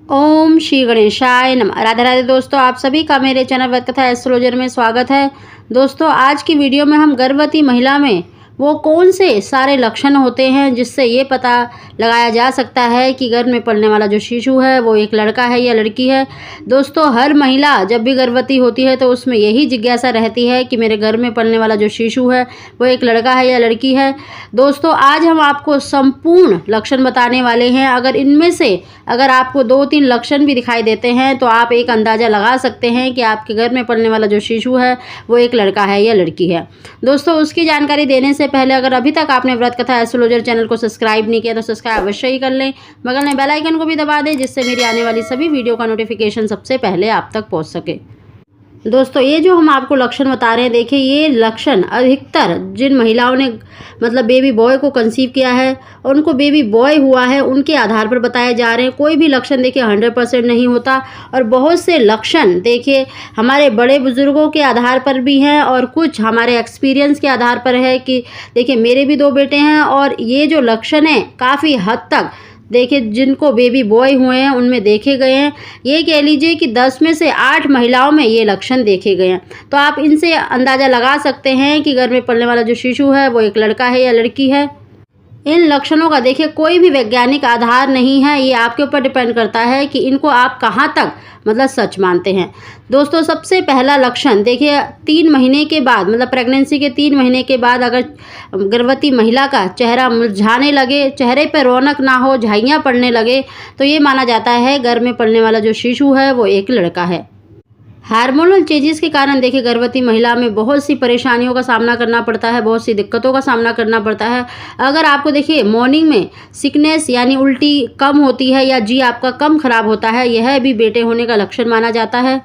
ओम श्री गणेशाय नमः। राधे राधे दोस्तों, आप सभी का मेरे चैनल वैदिक कथा एस्ट्रोलॉजर में स्वागत है। दोस्तों, आज की वीडियो में हम गर्भवती महिला में वो कौन से सारे लक्षण होते हैं जिससे ये पता लगाया जा सकता है कि गर्भ में पलने वाला जो शिशु है वो एक लड़का है या लड़की है। दोस्तों, हर महिला जब भी गर्भवती होती है तो उसमें यही जिज्ञासा रहती है कि मेरे गर्भ में पलने वाला जो शिशु है वो एक लड़का है या लड़की है। दोस्तों, आज हम आपको संपूर्ण लक्षण बताने वाले हैं। अगर इनमें से अगर आपको 2-3 लक्षण भी दिखाई देते हैं तो आप एक अंदाज़ा लगा सकते हैं कि आपके गर्भ में पलने वाला जो शिशु है वो एक लड़का है या लड़की है। दोस्तों, उसकी जानकारी देने से पहले अगर अभी तक आपने व्रत कथा एस्ट्रोलॉजर चैनल को सब्सक्राइब नहीं किया तो सब्सक्राइब अवश्य ही कर लें। बगल में बेल आइकन को भी दबा दें जिससे मेरी आने वाली सभी वीडियो का नोटिफिकेशन सबसे पहले आप तक पहुंच सके। दोस्तों, ये जो हम आपको लक्षण बता रहे हैं, देखिए ये लक्षण अधिकतर जिन महिलाओं ने मतलब बेबी बॉय को कंसीव किया है और उनको बेबी बॉय हुआ है उनके आधार पर बताए जा रहे हैं। कोई भी लक्षण देखिए 100% नहीं होता और बहुत से लक्षण देखिए हमारे बड़े बुजुर्गों के आधार पर भी हैं और कुछ हमारे एक्सपीरियंस के आधार पर है कि देखिए मेरे भी 2 बेटे हैं और ये जो लक्षण है काफ़ी हद तक देखिए जिनको बेबी बॉय हुए हैं उनमें देखे गए हैं। ये कह लीजिए कि 10 में से 8 महिलाओं में ये लक्षण देखे गए हैं। तो आप इनसे अंदाज़ा लगा सकते हैं कि गर्भ में पलने वाला जो शिशु है वो एक लड़का है या लड़की है। इन लक्षणों का देखिए कोई भी वैज्ञानिक आधार नहीं है, ये आपके ऊपर डिपेंड करता है कि इनको आप कहाँ तक मतलब सच मानते हैं। दोस्तों, सबसे पहला लक्षण देखिए 3 महीने के बाद मतलब प्रेगनेंसी के 3 महीने के बाद अगर गर्भवती महिला का चेहरा मुरझाने लगे, चेहरे पर रौनक ना हो, झाइयाँ पड़ने लगे तो ये माना जाता है गर्भ में पलने वाला जो शिशु है वो एक लड़का है। हार्मोनल चेंजेस के कारण देखिए गर्भवती महिला में बहुत सी परेशानियों का सामना करना पड़ता है, बहुत सी दिक्कतों का सामना करना पड़ता है। अगर आपको देखिए मॉर्निंग में सिकनेस यानी उल्टी कम होती है या जी आपका कम खराब होता है, यह भी बेटे होने का लक्षण माना जाता है।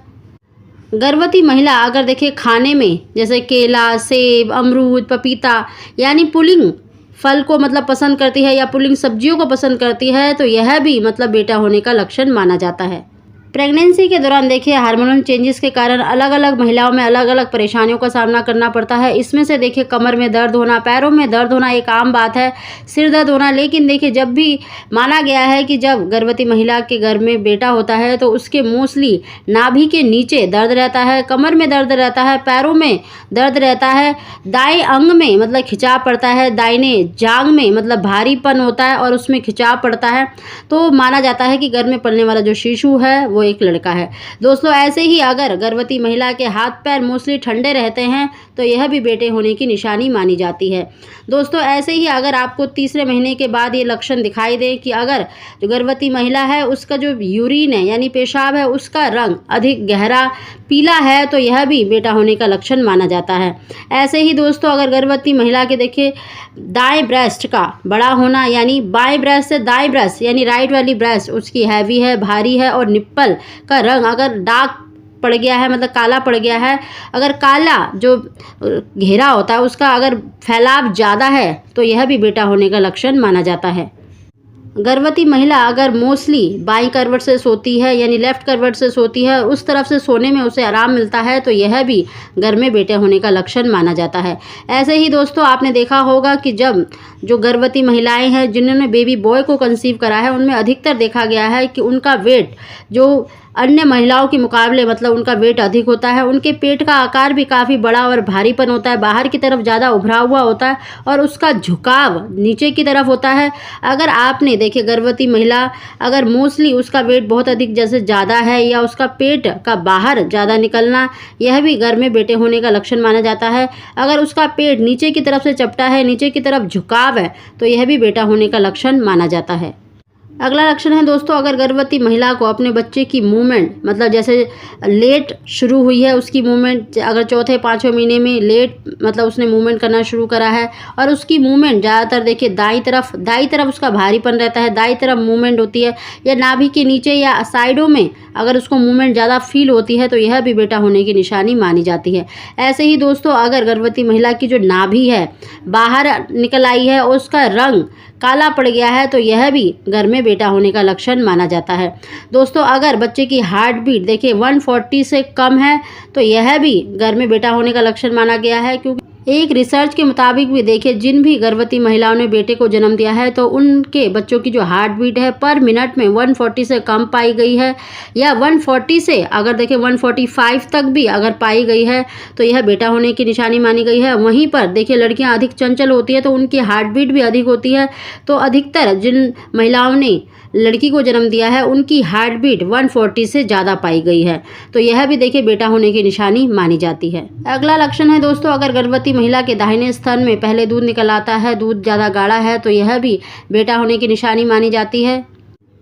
गर्भवती महिला अगर देखिए खाने में जैसे केला, सेब, अमरूद, पपीता यानी पुलिंग फल को मतलब पसंद करती है या पुलिंग सब्जियों को पसंद करती है तो यह भी मतलब बेटा होने का लक्षण माना जाता है। प्रेगनेंसी के दौरान देखिए हार्मोनल चेंजेस के कारण अलग अलग महिलाओं में अलग अलग परेशानियों का सामना करना पड़ता है। इसमें से देखिए कमर में दर्द होना, पैरों में दर्द होना एक आम बात है, सिर दर्द होना। लेकिन देखिए जब भी माना गया है कि जब गर्भवती महिला के गर्भ में बेटा होता है तो उसके मोस्टली नाभि के नीचे दर्द रहता है, कमर में दर्द रहता है, पैरों में दर्द रहता है, दाएँ अंग में मतलब खिंचाव पड़ता है, दाहिने जांघ में मतलब भारीपन होता है और उसमें खिंचाव पड़ता है। तो माना जाता है कि गर्भ में पलने वाला जो शिशु है वो एक लड़का है। दोस्तों, ऐसे ही अगर गर्भवती महिला के हाथ पैर मोस्टली ठंडे रहते हैं तो यह भी बेटे होने की निशानी मानी जाती है। दोस्तों, ऐसे ही अगर आपको तीसरे महीने के बाद ये लक्षण दिखाई दे कि अगर जो गर्भवती महिला है उसका जो यूरिन है यानी पेशाब है उसका रंग अधिक गहरा पीला है तो यह भी बेटा होने का लक्षण माना जाता है। ऐसे ही दोस्तों, अगर गर्भवती महिला के देखिए दाएं ब्रेस्ट का बड़ा होना यानी बाएं ब्रेस्ट से दाएं ब्रेस्ट यानी राइट वाली ब्रेस्ट उसकी हैवी है, भारी है और निप्पल का रंग अगर डार्क पड़ गया है मतलब काला पड़ गया है, अगर काला जो घेरा होता है उसका अगर फैलाव ज़्यादा है तो यह भी बेटा होने का लक्षण माना जाता है। गर्भवती महिला अगर मोस्टली बाईं करवट से सोती है यानी लेफ्ट करवट से सोती है, उस तरफ से सोने में उसे आराम मिलता है तो यह भी गर्भ में बेटे होने का लक्षण माना जाता है। ऐसे ही दोस्तों, आपने देखा होगा कि जब जो गर्भवती महिलाएं हैं जिन्होंने बेबी बॉय को कंसीव करा है उनमें अधिकतर देखा गया है कि उनका वेट जो अन्य महिलाओं के मुकाबले मतलब उनका वेट अधिक होता है, उनके पेट का आकार भी काफ़ी बड़ा और भारीपन होता है, बाहर की तरफ ज़्यादा उभरा हुआ होता है और उसका झुकाव नीचे की तरफ होता है। अगर आपने देखिए गर्भवती महिला अगर मोस्टली उसका वेट बहुत अधिक जैसे ज़्यादा है या उसका पेट का बाहर ज़्यादा निकलना, यह भी गर्भ में बेटे होने का लक्षण माना जाता है। अगर उसका पेट नीचे की तरफ से चपटा है, नीचे की तरफ झुकाव है तो यह भी बेटा होने का लक्षण माना जाता है। अगला लक्षण है दोस्तों, अगर गर्भवती महिला को अपने बच्चे की मूवमेंट मतलब जैसे लेट शुरू हुई है उसकी मूवमेंट, अगर 4-5वें महीने में लेट मतलब उसने मूवमेंट करना शुरू करा है और उसकी मूवमेंट ज़्यादातर देखिए दाई तरफ उसका भारीपन रहता है, दाई तरफ मूवमेंट होती है या नाभि के नीचे या साइडों में अगर उसको मूवमेंट ज़्यादा फील होती है तो यह भी बेटा होने की निशानी मानी जाती है। ऐसे ही दोस्तों, अगर गर्भवती महिला की जो नाभि है बाहर निकल आई है और उसका रंग काला पड़ गया है तो यह भी गर्भ में बेटा होने का लक्षण माना जाता है। दोस्तों, अगर बच्चे की हार्ट बीट देखिए 140 से कम है तो यह भी गर्भ में बेटा होने का लक्षण माना गया है, क्योंकि एक रिसर्च के मुताबिक भी देखिए, जिन भी गर्भवती महिलाओं ने बेटे को जन्म दिया है तो उनके बच्चों की जो हार्ट बीट है पर मिनट में 140 से कम पाई गई है, या 140 से अगर देखिए 145 तक भी अगर पाई गई है तो यह बेटा होने की निशानी मानी गई है। वहीं पर देखिए, लड़कियां अधिक चंचल होती है तो उनकी हार्ट बीट भी अधिक होती है। तो अधिकतर जिन महिलाओं ने लड़की को जन्म दिया है उनकी हार्ट बीट 140 से ज़्यादा पाई गई है, तो यह भी देखिए बेटा होने की निशानी मानी जाती है। अगला लक्षण है दोस्तों, अगर गर्भवती महिला के दाहिने स्तन में पहले दूध निकल आता है, दूध ज़्यादा गाढ़ा है, तो यह भी बेटा होने की निशानी मानी जाती है।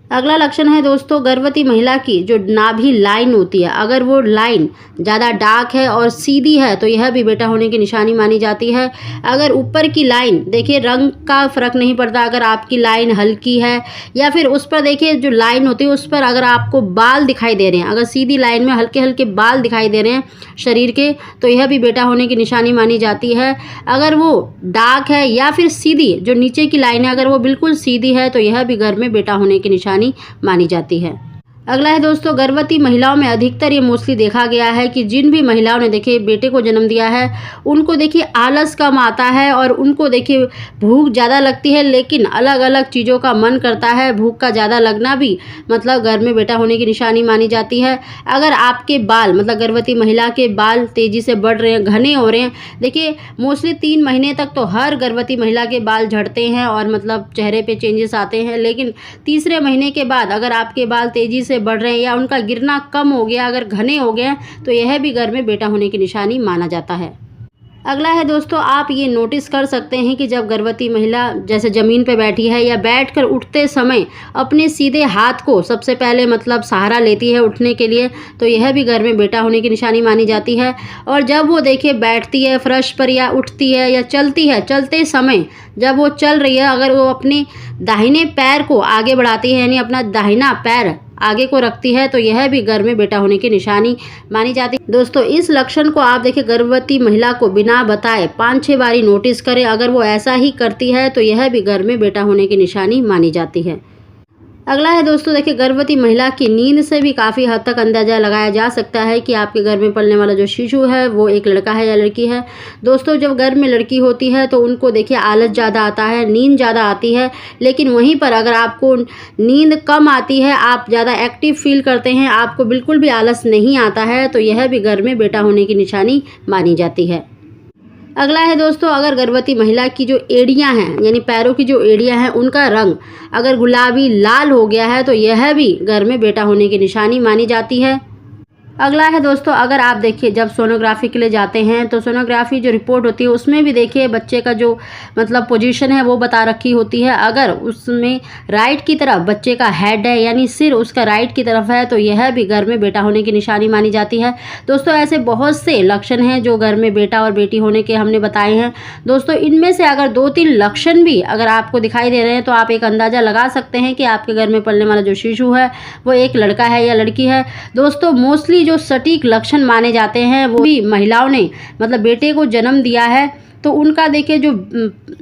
अगला लक्षण है दोस्तों, गर्भवती महिला की जो नाभि लाइन होती है, अगर वो लाइन ज़्यादा डार्क है और सीधी है तो यह भी बेटा होने की निशानी मानी जाती है। अगर ऊपर की लाइन देखिए, रंग का फ़र्क नहीं पड़ता, अगर आपकी लाइन हल्की है या फिर उस पर देखिए जो लाइन होती है उस पर अगर आपको बाल दिखाई दे रहे हैं, अगर सीधी लाइन में हल्के हल्के बाल दिखाई दे रहे हैं शरीर के, तो यह भी बेटा होने की निशानी मानी जाती है। अगर वो डार्क है या फिर सीधी जो नीचे की लाइन है अगर वो बिल्कुल सीधी है तो यह भी गर्भ में बेटा होने की निशानी मानी जाती है। अगला है दोस्तों, गर्भवती महिलाओं में अधिकतर ये मोस्टली देखा गया है कि जिन भी महिलाओं ने देखिए बेटे को जन्म दिया है उनको देखिए आलस कम आता है और उनको देखिए भूख ज़्यादा लगती है, लेकिन अलग अलग चीज़ों का मन करता है। भूख का ज़्यादा लगना भी मतलब गर्भ में बेटा होने की निशानी मानी जाती है। अगर आपके बाल मतलब गर्भवती महिला के बाल तेज़ी से बढ़ रहे हैं, घने हो रहे हैं, देखिए मोस्टली 3 महीने तक तो हर गर्भवती महिला के बाल झड़ते हैं और मतलब चेहरे पे चेंजेस आते हैं, लेकिन तीसरे महीने के बाद अगर आपके बाल तेज़ी से बढ़ रहे हैं या उनका गिरना कम हो गया, अगर घने हो गए तो यह भी गर्भ में बेटा होने की निशानी माना जाता है। अगला है दोस्तों, आप ये नोटिस कर सकते हैं कि जब गर्भवती महिला जैसे ज़मीन पे बैठी है या बैठकर उठते समय अपने सीधे हाथ को सबसे पहले मतलब सहारा लेती है उठने के लिए, तो यह भी गर्भ में बेटा होने की निशानी मानी जाती है। और जब वो देखिए बैठती है फर्श पर या उठती है या चलती है, चलते समय जब वो चल रही है अगर वो अपने दाहिने पैर को आगे बढ़ाती है यानी अपना दाहिना पैर आगे को रखती है, तो यह भी गर्भ में बेटा होने की निशानी मानी जाती है। दोस्तों, इस लक्षण को आप देखिए गर्भवती महिला को बिना बताए 5-6 बारी नोटिस करें, अगर वो ऐसा ही करती है तो यह भी गर्भ में बेटा होने की निशानी मानी जाती है। अगला है दोस्तों, देखिए गर्भवती महिला की नींद से भी काफ़ी हद तक अंदाज़ा लगाया जा सकता है कि आपके गर्भ में पलने वाला जो शिशु है वो एक लड़का है या लड़की है। दोस्तों, जब गर्भ में लड़की होती है तो उनको देखिए आलस ज़्यादा आता है, नींद ज़्यादा आती है, लेकिन वहीं पर अगर आपको नींद कम आती है, आप ज़्यादा एक्टिव फील करते हैं, आपको बिल्कुल भी आलस नहीं आता है, तो यह भी गर्भ में बेटा होने की निशानी मानी जाती है। अगला है दोस्तों, अगर गर्भवती महिला की जो एड़ियां हैं यानी पैरों की जो एड़ियां हैं उनका रंग अगर गुलाबी लाल हो गया है तो यह भी गर्भ में बेटा होने की निशानी मानी जाती है। अगला है दोस्तों, अगर आप देखिए जब सोनोग्राफी के लिए जाते हैं तो सोनोग्राफी जो रिपोर्ट होती है उसमें भी देखिए बच्चे का जो मतलब पोजीशन है वो बता रखी होती है। अगर उसमें राइट की तरफ बच्चे का हेड है यानी सिर उसका राइट की तरफ है तो यह भी गर्भ में बेटा होने की निशानी मानी जाती है। दोस्तों, ऐसे बहुत से लक्षण हैं जो गर्भ में बेटा और बेटी होने के हमने बताए हैं। दोस्तों, इनमें से अगर 2-3 लक्षण भी अगर आपको दिखाई दे रहे हैं तो आप एक अंदाज़ा लगा सकते हैं कि आपके गर्भ में पलने वाला जो शिशु है वो एक लड़का है या लड़की है। दोस्तों, मोस्टली जो सटीक लक्षण माने जाते हैं वो भी महिलाओं ने मतलब बेटे को जन्म दिया है तो उनका देखिए जो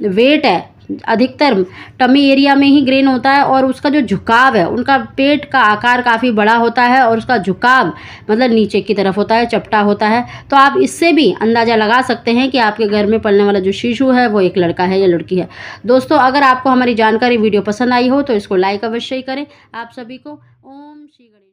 वेट है अधिकतर टमी एरिया में ही ग्रेन होता है और उसका जो झुकाव है, उनका पेट का आकार काफ़ी बड़ा होता है और उसका झुकाव मतलब नीचे की तरफ होता है, चपटा होता है। तो आप इससे भी अंदाज़ा लगा सकते हैं कि आपके घर में पलने वाला जो शिशु है वो एक लड़का है या लड़की है। दोस्तों, अगर आपको हमारी जानकारी वीडियो पसंद आई हो तो इसको लाइक अवश्य ही करें। आप सभी को ओम श्री गणेश।